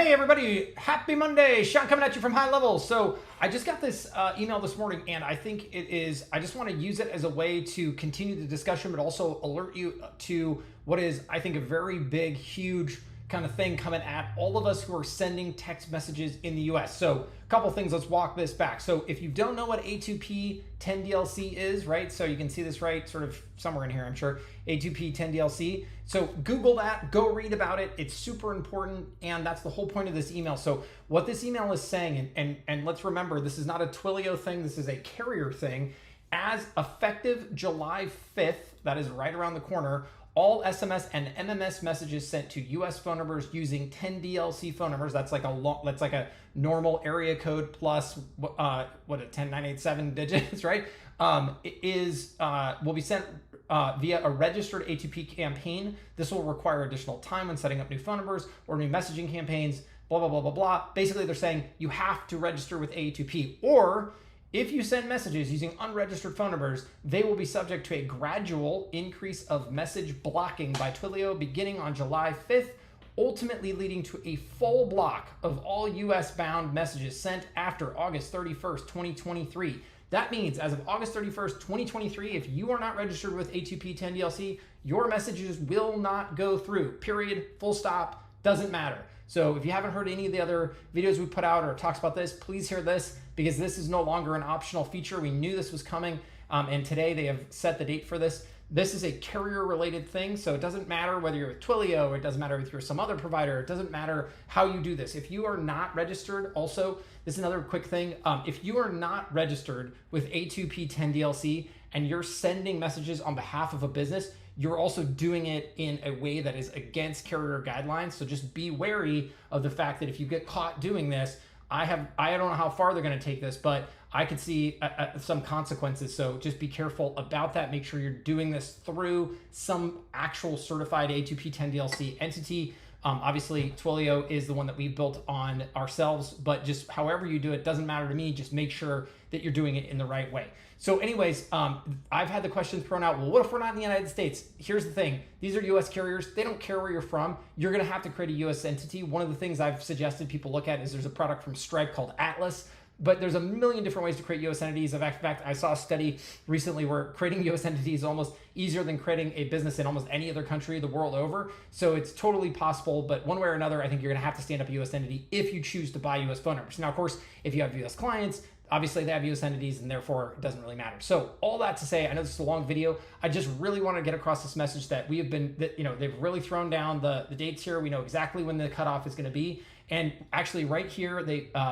Hey everybody, happy Monday. Sean coming at you from High Level. So I just got this email this morning and I think I just want to use it as a way to continue the discussion, but also alert you to what is, I think, a very big, huge kind of thing coming at all of us who are sending text messages in the US. So a couple things, let's walk this back. So if you don't know what A2P 10DLC is, right? So you can see this right sort of somewhere in here, I'm sure, A2P 10DLC. So Google that, go read about it. It's super important. And that's the whole point of this email. So what this email is saying, and let's remember, this is not a Twilio thing. This is a carrier thing. As effective July 5th, that is right around the corner, all SMS and MMS messages sent to US phone numbers using 10DLC phone numbers, that's like a normal area code plus 10987 digits, right? Will be sent via a registered A2P campaign. This will require additional time when setting up new phone numbers or new messaging campaigns, blah, blah, blah, blah, blah. Basically, they're saying you have to register with A2P, or if you send messages using unregistered phone numbers, they will be subject to a gradual increase of message blocking by Twilio beginning on July 5th, ultimately leading to a full block of all US-bound messages sent after August 31st, 2023. That means as of August 31st, 2023, if you are not registered with A2P 10DLC, your messages will not go through, period, full stop, doesn't matter. So if you haven't heard any of the other videos we put out or talks about this, please hear this, because this is no longer an optional feature. We knew this was coming, and today they have set the date for this. This is a carrier-related thing, so it doesn't matter whether you're with Twilio, or it doesn't matter if you're some other provider, it doesn't matter how you do this. If you are not registered, also, this is another quick thing, if you are not registered with A2P 10DLC and you're sending messages on behalf of a business, you're also doing it in a way that is against carrier guidelines. So just be wary of the fact that if you get caught doing this, I don't know how far they're going to take this, but I could see some consequences. So just be careful about that. Make sure you're doing this through some actual certified A2P 10DLC entity. Obviously, Twilio is the one that we've built on ourselves, but just however you do it, doesn't matter to me. Just make sure that you're doing it in the right way. So anyways, I've had the question thrown out, well, what if we're not in the United States? Here's the thing. These are US carriers. They don't care where you're from. You're going to have to create a US entity. One of the things I've suggested people look at is there's a product from Stripe called Atlas, but there's a million different ways to create US entities. In fact, I saw a study recently where creating US entities is almost easier than creating a business in almost any other country the world over. So it's totally possible, but one way or another, I think you're going to have to stand up a US entity if you choose to buy US phone numbers. Now, of course, if you have US clients, obviously they have US entities and therefore it doesn't really matter. So all that to say, I know this is a long video. I just really want to get across this message that we have been, they've really thrown down the dates here. We know exactly when the cutoff is going to be. And actually right here,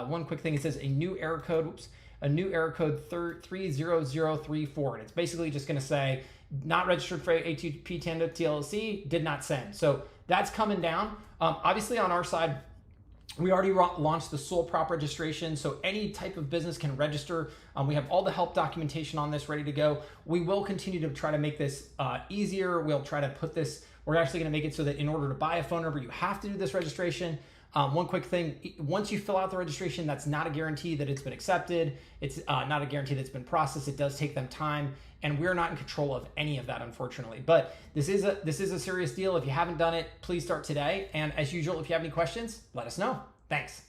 one quick thing, it says a new error code 30034. And it's basically just going to say not registered for A2P 10 TLC, did not send. So that's coming down. Obviously on our side, we already launched the sole prop registration, so any type of business can register. We have all the help documentation on this ready to go. We will continue to try to make this easier. We'll try to put this, we're actually going to make it so that in order to buy a phone number, you have to do this registration. One quick thing, once you fill out the registration, that's not a guarantee that it's been accepted. It's not a guarantee that it's been processed. It does take them time, and we're not in control of any of that, unfortunately. But this is a serious deal. If you haven't done it, please start today. And as usual, if you have any questions, let us know. Thanks.